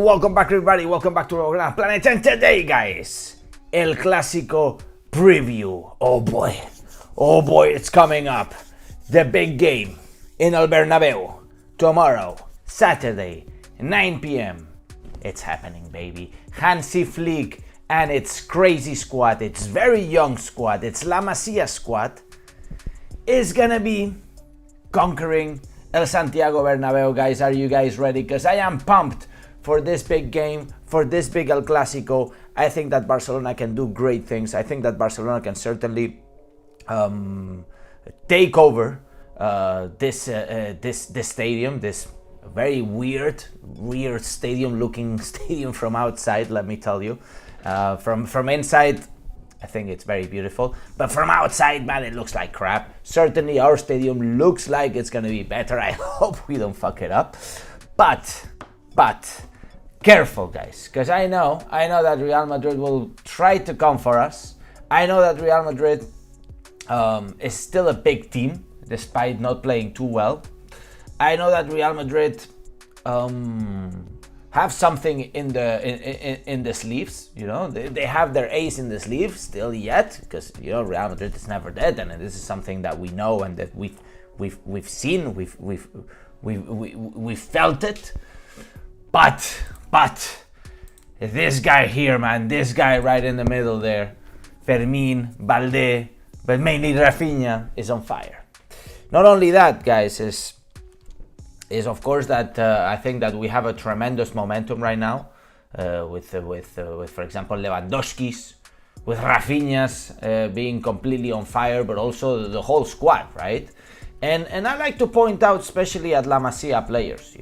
Welcome back everybody, welcome back to our Gran Planet, and today guys, El Clasico preview. Oh boy, it's coming up. The big game in El Bernabeu, tomorrow, Saturday, 9 p.m. It's happening, baby. Hansi Flick and its crazy squad, its very young squad, its La Masia squad, is gonna be conquering El Santiago Bernabeu. Guys, are you guys ready? Because I am pumped for this big game, for this big El Clasico. I think that Barcelona can do great things. I think that Barcelona can certainly take over this stadium, this very weird stadium-looking stadium from outside. Let me tell you, from inside, I think it's very beautiful, but from outside, man, it looks like crap. Certainly, our stadium looks like it's gonna be better. I hope we don't fuck it up, but careful, guys, because I know that Real Madrid will try to come for us. I know that Real Madrid is still a big team, despite not playing too well. I know that Real Madrid have something in the sleeves. You know, they have their ace in the sleeve still yet, because Real Madrid is never dead, and this is something that we know and that we've seen, we've felt it. But this guy here, man, this guy right in the middle there, Fermín, Balde, but mainly Rafinha, is on fire. Not only that, guys, is of course that I think that we have a tremendous momentum right now with for example Lewandowski's, with Rafinha's being completely on fire, but also the whole squad, right? And I like to point out, especially at La Masia players.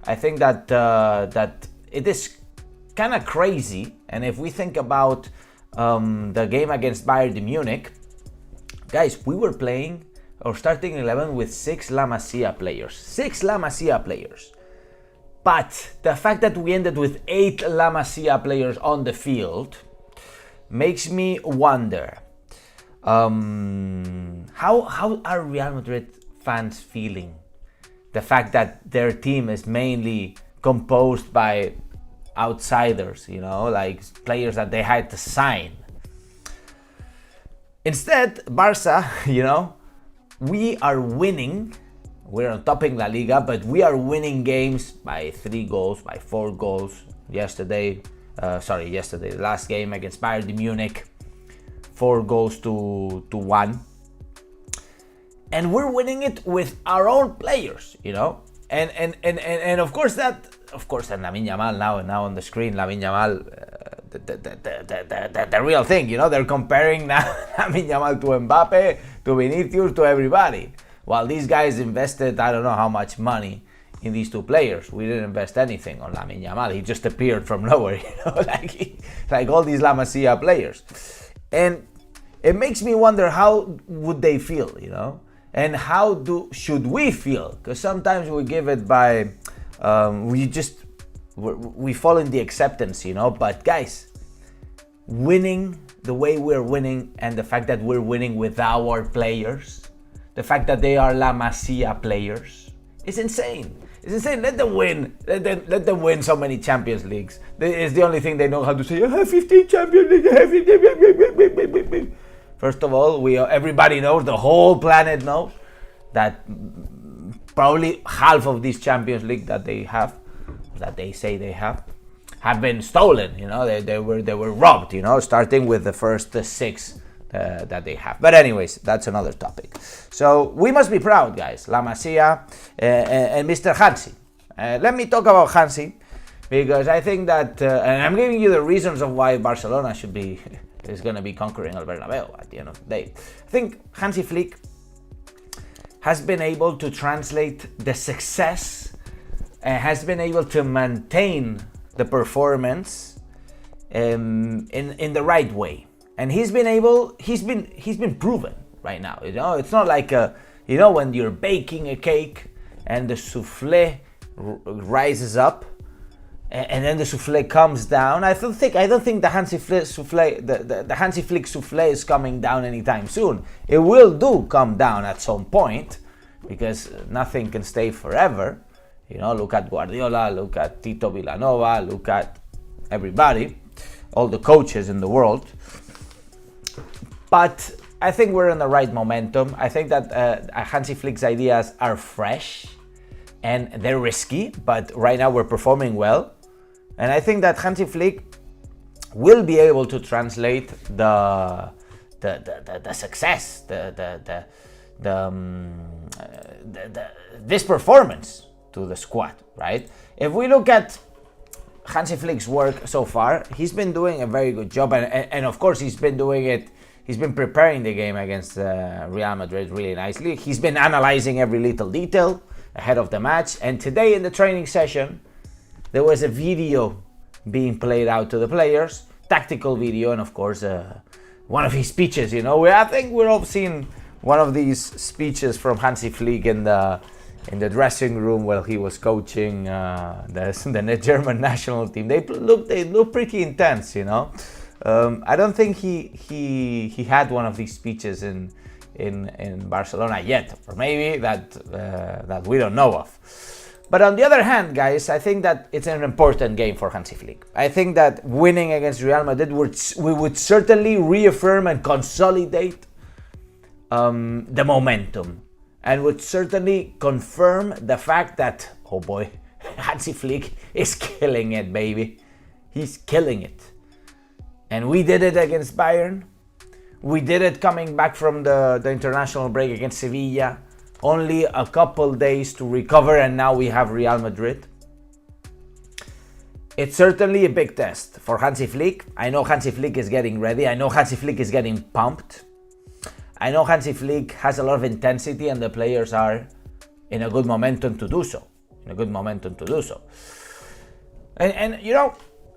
I think that it is kind of crazy. And if we think about the game against Bayern Munich, guys, we were playing or starting 11 with 6 La Masia players. 6 La Masia players. But the fact that we ended with 8 La Masia players on the field makes me wonder, how are Real Madrid fans feeling? The fact that their team is mainly composed by outsiders, like players that they had to sign. Instead, Barça, we are winning. We're on topping La Liga, but we are winning games by 3 goals, by 4 goals. Yesterday, the last game against Bayern Munich, 4 goals to 1. And we're winning it with our own players, and of course and Lamine Yamal now on the screen, Lamine Yamal, the real thing, they're comparing now Lamine Yamal to Mbappe, to Vinicius, to everybody. While these guys invested, I don't know how much money in these 2 players. We didn't invest anything on Lamine Yamal. He just appeared from nowhere, like all these La Masia players. And it makes me wonder, how would they feel, and how should we feel? Because sometimes we give it by, we fall in the acceptance, But guys, winning the way we're winning, and the fact that we're winning with our players, the fact that they are La Masia players, is insane. It's insane. Let them win. Let them win so many Champions Leagues. It's the only thing they know how to say. I have 15 Champions Leagues. I have 15. First of all, everybody knows, the whole planet knows, that probably half of these Champions League that they have, that they say they have been stolen. They were robbed. Starting with the first 6 that they have. But anyways, that's another topic. So we must be proud, guys. La Masia and Mr. Hansi. Let me talk about Hansi, because I think that, and I'm giving you the reasons of why Barcelona is going to be conquering El Bernabeu at the end of the day. I think Hansi Flick has been able to translate the success, has been able to maintain the performance in the right way. And he's been proven right now. It's not like when you're baking a cake and the souffle rises up, and then the souffle comes down. I don't think the Hansi Flick souffle, the Hansi Flick souffle is coming down anytime soon. It will come down at some point, because nothing can stay forever. Look at Guardiola, look at Tito Villanova, look at everybody, all the coaches in the world. But I think we're in the right momentum. I think that Hansi Flick's ideas are fresh and they're risky, but right now we're performing well. And I think that Hansi Flick will be able to translate the success, this performance to the squad, right? If we look at Hansi Flick's work so far, he's been doing a very good job, and of course he's been preparing the game against Real Madrid really nicely. He's been analyzing every little detail ahead of the match, and today in the training session there was a video being played out to the players, tactical video, and of course one of his speeches. I think we're all seeing one of these speeches from Hansi Flick in the dressing room while he was coaching the German national team. They look pretty intense, I don't think he had one of these speeches in Barcelona yet, or maybe that we don't know of. But on the other hand, guys, I think that it's an important game for Hansi Flick. I think that winning against Real Madrid we would certainly reaffirm and consolidate the momentum, and would certainly confirm the fact that, oh boy, Hansi Flick is killing it, baby. He's killing it. And we did it against Bayern. We did it coming back from the international break against Sevilla. Only a couple days to recover, and now we have Real Madrid. It's certainly a big test for Hansi Flick. I know Hansi Flick is getting ready. I know Hansi Flick is getting pumped. I know Hansi Flick has a lot of intensity, and the players are in a good momentum to do so. And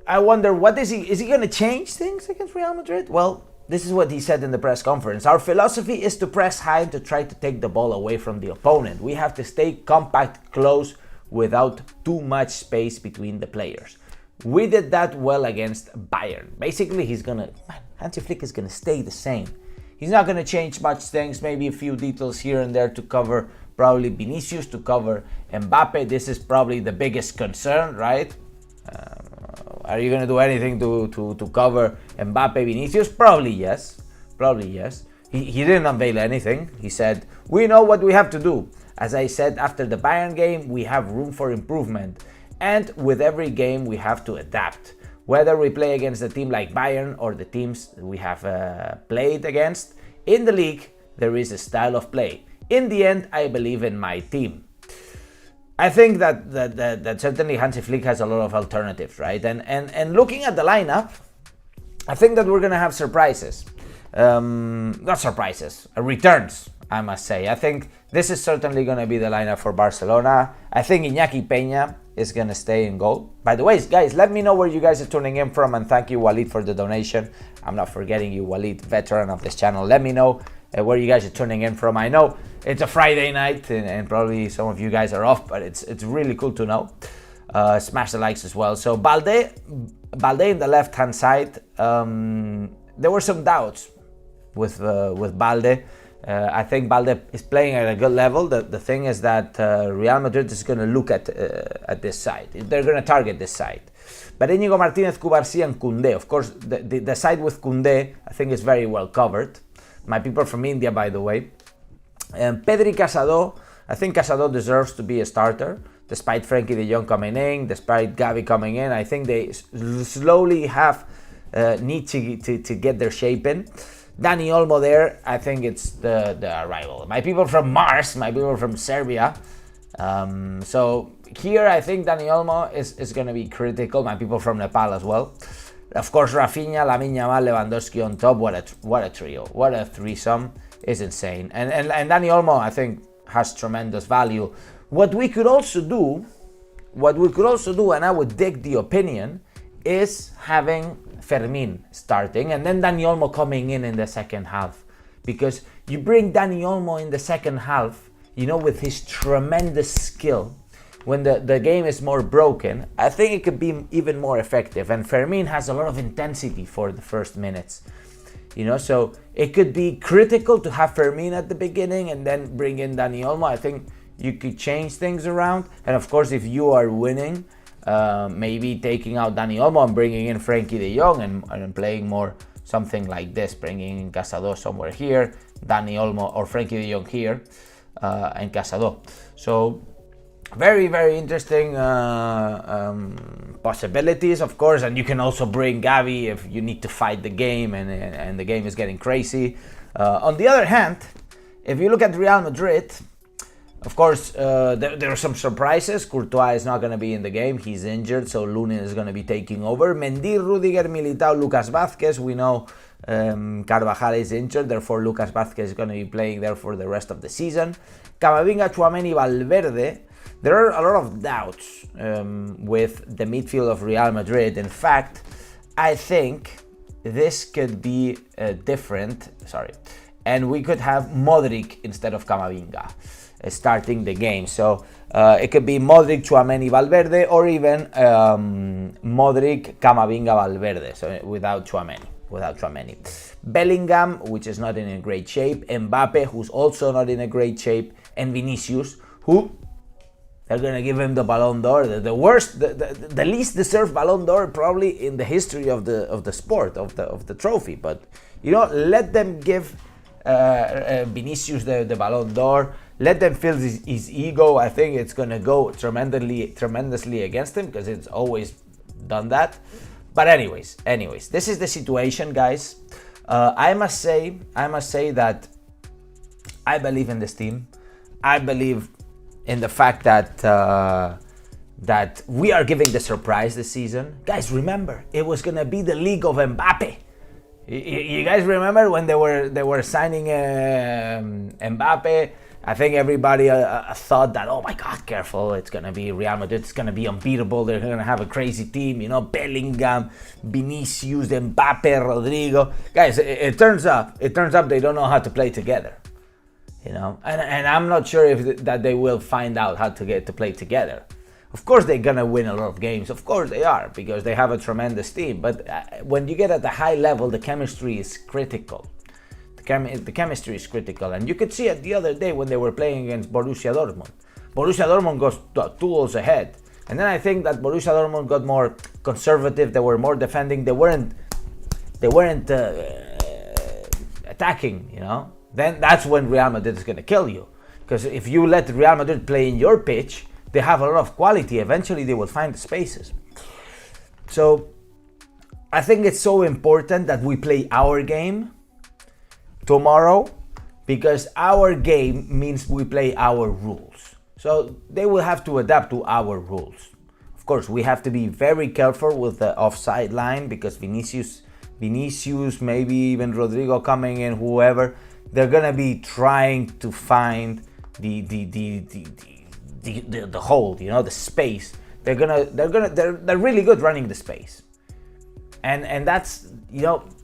I wonder, what is he going to change things against Real Madrid? Well, this is what he said in the press conference. Our philosophy is to press high and to try to take the ball away from the opponent. We have to stay compact, close, without too much space between the players. We did that well against Bayern. Basically, Hansi Flick is going to stay the same. He's not going to change much things, maybe a few details here and there to cover probably Vinicius, to cover Mbappe. This is probably the biggest concern, right? Are you going to do anything to cover Mbappe, Vinicius? Probably yes. He didn't unveil anything. He said, we know what we have to do. As I said, after the Bayern game, we have room for improvement. And with every game, we have to adapt. Whether we play against a team like Bayern or the teams we have played against, in the league, there is a style of play. In the end, I believe in my team. I think that certainly Hansi Flick has a lot of alternatives, right? And looking at the lineup, I think that we're going to have surprises. Not surprises, returns, I must say. I think this is certainly going to be the lineup for Barcelona. I think Iñaki Peña is going to stay in goal. By the way, guys, let me know where you guys are tuning in from, and thank you, Walid, for the donation. I'm not forgetting you, Walid, veteran of this channel. Let me know where you guys are tuning in from. I know it's a Friday night and probably some of you guys are off, but it's really cool to know. Smash the likes as well. So Balde in the left-hand side, there were some doubts with Balde. I think Balde is playing at a good level. The thing is that Real Madrid is going to look at this side. They're going to target this side. But Íñigo Martínez, Cubarsí, and Koundé. Of course, the side with Koundé, I think, is very well covered. My people from India, by the way. Pedri, Casado. I think Casado deserves to be a starter, despite Frenkie de Jong coming in, despite Gavi coming in. I think they slowly need to get their shape in. Dani Olmo there, I think it's the arrival. My people from Mars, my people from Serbia. So here I think Dani Olmo is going to be critical. My people from Nepal as well. Of course, Rafinha, Lamine Yamal, Lewandowski on top. What a trio. What a threesome. Is insane. And Dani Olmo, I think, has tremendous value. What we could also do, and I would dig the opinion, is having Fermín starting and then Dani Olmo coming in the second half. Because you bring Dani Olmo in the second half, with his tremendous skill, when the game is more broken, I think it could be even more effective. And Fermín has a lot of intensity for the first minutes. So it could be critical to have Fermín at the beginning and then bring in Dani Olmo. I think you could change things around. And of course, if you are winning, maybe taking out Dani Olmo and bringing in Frankie de Jong and playing more something like this, bringing in Casado somewhere here, Dani Olmo or Frankie de Jong here, and Casado. So very, very interesting possibilities, of course. And you can also bring Gavi if you need to fight the game and the game is getting crazy. On the other hand, if you look at Real Madrid, of course, there are some surprises. Courtois is not going to be in the game. He's injured, so Lunin is going to be taking over. Mendy, Rudiger, Militao, Lucas Vázquez. We know Carvajal is injured, therefore Lucas Vázquez is going to be playing there for the rest of the season. Camavinga, Tchouaméni, Valverde. There are a lot of doubts with the midfield of Real Madrid. In fact, I think this could be different. And we could have Modric instead of Camavinga starting the game. So it could be Modric, Tchouaméni, Valverde, or even Modric, Camavinga, Valverde. So without Tchouaméni. Bellingham, which is not in a great shape. Mbappe, who's also not in a great shape, and Vinicius, who they're gonna give him the Ballon d'Or, the least deserved Ballon d'Or probably in the history of the sport, of the trophy. But let them give Vinicius the Ballon d'Or. Let them feel his ego. I think it's gonna go tremendously against him, because it's always done that. But anyways, this is the situation, guys. I must say that I believe in this team. I believe in the fact that we are giving the surprise this season. Guys, remember, it was gonna be the league of Mbappe. You guys remember when they were signing Mbappe? I think everybody thought that, oh my God, careful, it's gonna be Real Madrid, it's gonna be unbeatable, they're gonna have a crazy team, Bellingham, Vinicius, Mbappe, Rodrigo. Guys, it turns up they don't know how to play together. And I'm not sure that they will find out how to get to play together. Of course they're gonna win a lot of games, of course they are, because they have a tremendous team. But when you get at the high level, the chemistry is critical. The chemistry is critical, and you could see it the other day when they were playing against Borussia Dortmund. Borussia Dortmund goes 2 goals ahead, and then I think that Borussia Dortmund got more conservative. They were more defending. They weren't attacking. Then that's when Real Madrid is going to kill you. Because if you let Real Madrid play in your pitch, they have a lot of quality. Eventually, they will find the spaces. So I think it's so important that we play our game tomorrow, because our game means we play our rules. So they will have to adapt to our rules. Of course, we have to be very careful with the offside line, because Vinicius, maybe even Rodrigo coming in, whoever, they're gonna be trying to find the hole, the space. They're really good running the space. And that's,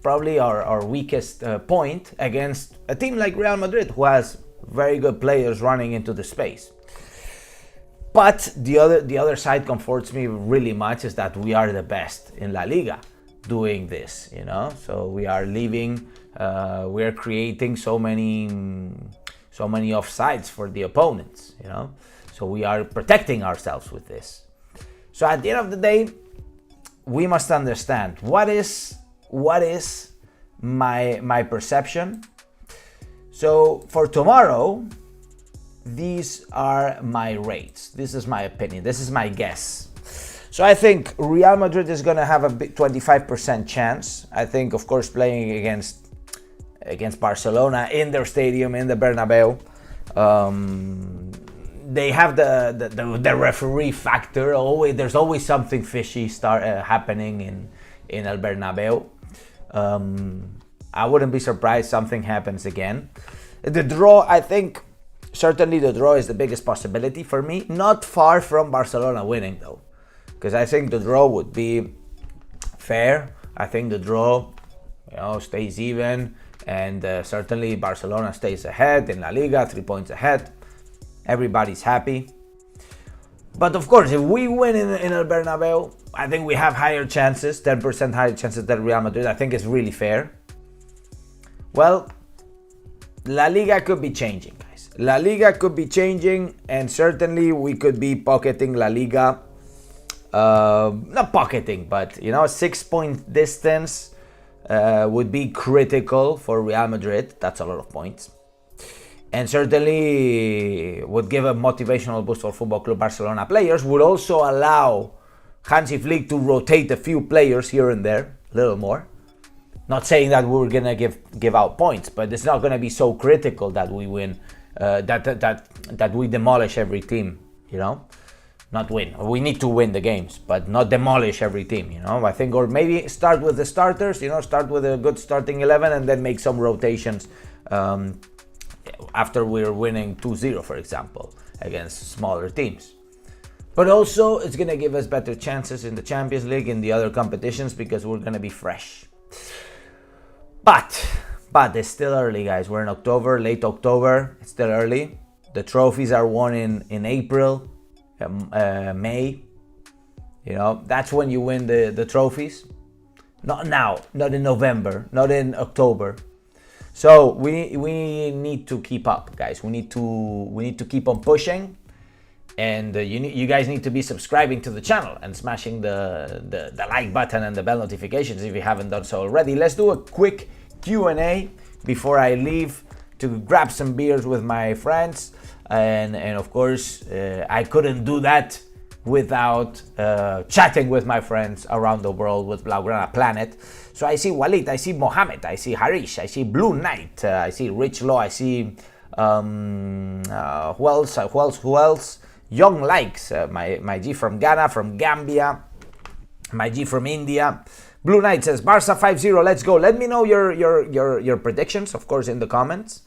probably our weakest point against a team like Real Madrid, who has very good players running into the space. But the other side comforts me really much, is that we are the best in La Liga doing this, So we are we are creating so many offsides for the opponents, So we are protecting ourselves with this. So at the end of the day, we must understand what is my perception. So for tomorrow, these are my rates. This is my opinion. This is my guess. So I think Real Madrid is going to have a 25% chance. I think, of course, playing against Barcelona in their stadium, in the Bernabeu. They have the referee factor. There's always something fishy happening in El Bernabeu. I wouldn't be surprised something happens again. The draw, I think, certainly the draw is the biggest possibility for me. Not far from Barcelona winning, though, because I think the draw would be fair. I think the draw, stays even, and certainly Barcelona stays ahead in La Liga, 3 points ahead. Everybody's happy. But of course, if we win in El Bernabeu, I think we have higher chances, 10% higher chances than Real Madrid. I think it's really fair. Well, La Liga could be changing, guys. guys, La Liga could be changing, and certainly we could be pocketing La Liga. Not pocketing, but 6-point distance would be critical for Real Madrid. That's a lot of points. And certainly would give a motivational boost for Football Club Barcelona players. Would also allow Hansi Flick to rotate a few players here and there, a little more. Not saying that we're gonna give out points, but it's not gonna be so critical that we win, that we demolish every team. Not win. We need to win the games, but not demolish every team. I think, or maybe start with the starters. Start with a good starting 11 and then make some rotations. After we're winning 2-0, for example, against smaller teams. But also, it's going to give us better chances in the Champions League, in the other competitions, because we're going to be fresh. But it's still early, guys. We're in October, late October. It's still early. The trophies are won in April, May. That's when you win the trophies. Not now, not in November, not in October. So we need to keep up, guys. We need to keep on pushing, and you guys need to be subscribing to the channel and smashing the like button and the bell notifications if you haven't done so already. Let's do a quick Q&A before I leave to grab some beers with my friends, and of course I couldn't do that without chatting with my friends around the world with Blaugrana Planet. So I see Walid, I see Mohammed, I see Harish, I see Blue Knight, I see Rich Law, I see who else? Young Likes, my G from Ghana, from Gambia, my G from India. Blue Knight says Barça 5-0, let's go. Let me know your predictions, of course, in the comments.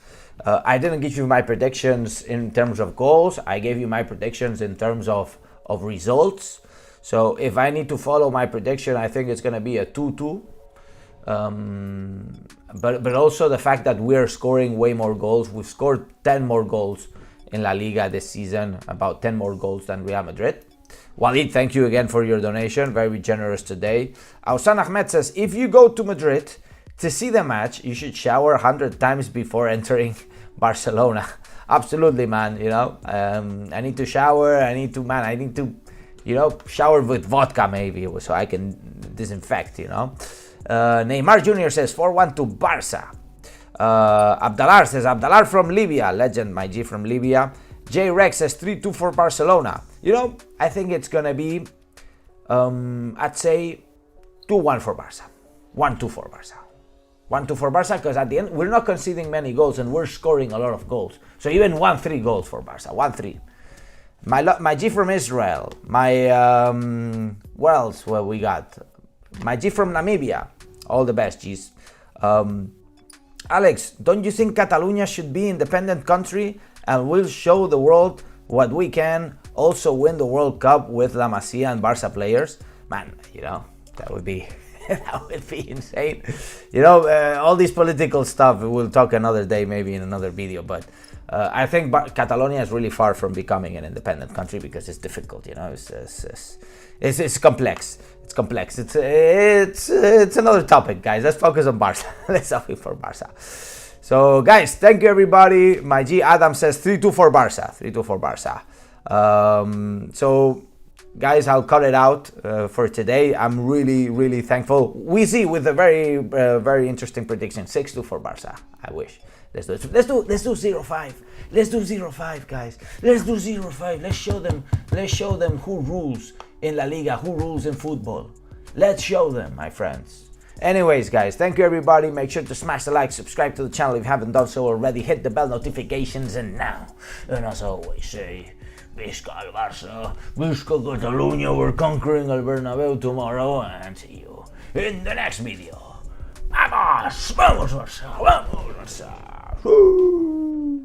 I didn't give you my predictions in terms of goals. I gave you my predictions in terms of results. So if I need to follow my prediction, I think it's going to be a 2-2. But also the fact that we're scoring way more goals. We've scored 10 more goals in La Liga this season, about 10 more goals than Real Madrid. Walid, thank you again for your donation, very generous today. Ausan Ahmed says, if you go to Madrid to see the match, you should shower 100 times before entering Barcelona. Absolutely, man. I need to shower. I need to shower with vodka maybe, so I can disinfect. Neymar Jr. says 4-1 to Barça. Abdalar says Abdalar from Libya, legend, my G from Libya. J Rex says 3-2 for Barcelona. I think it's gonna be, I'd say 2-1 for Barça, 1-2 for Barça. 1-2 for Barça, because at the end, we're not conceding many goals and we're scoring a lot of goals. So even 1-3 goals for Barça, 1-3. My G from Israel, what else? Well, we got my G from Namibia. All the best, G's. Alex, don't you think Catalonia should be independent country and we'll show the world what we can? Also win the World Cup with La Masia and Barça players? Man, that would be that would be insane. All this political stuff, we'll talk another day, maybe in another video, but I think Catalonia is really far from becoming an independent country because it's difficult. It's complex. It's complex. It's another topic, guys. Let's focus on Barça. Let's focus for Barça. So, guys, thank you, everybody. My G Adam says 3-2 for Barça. 3-2 for Barça. So, guys, I'll cut it out for today. I'm really, really thankful. We see with a very, very interesting prediction, 6-2 for Barça. I wish. Let's do 0-5. Let's do 0-5, guys. Let's do 0-5. Let's show them who rules in La Liga, who rules in football. Let's show them, my friends. Anyways, guys, thank you, everybody. Make sure to smash the like, subscribe to the channel if you haven't done so already. Hit the bell notifications, and as always say, Visca el Barça, Visca Catalunya, we're conquering el Bernabéu tomorrow, and see you in the next video. Vamos, vamos Barça, vamos Barça.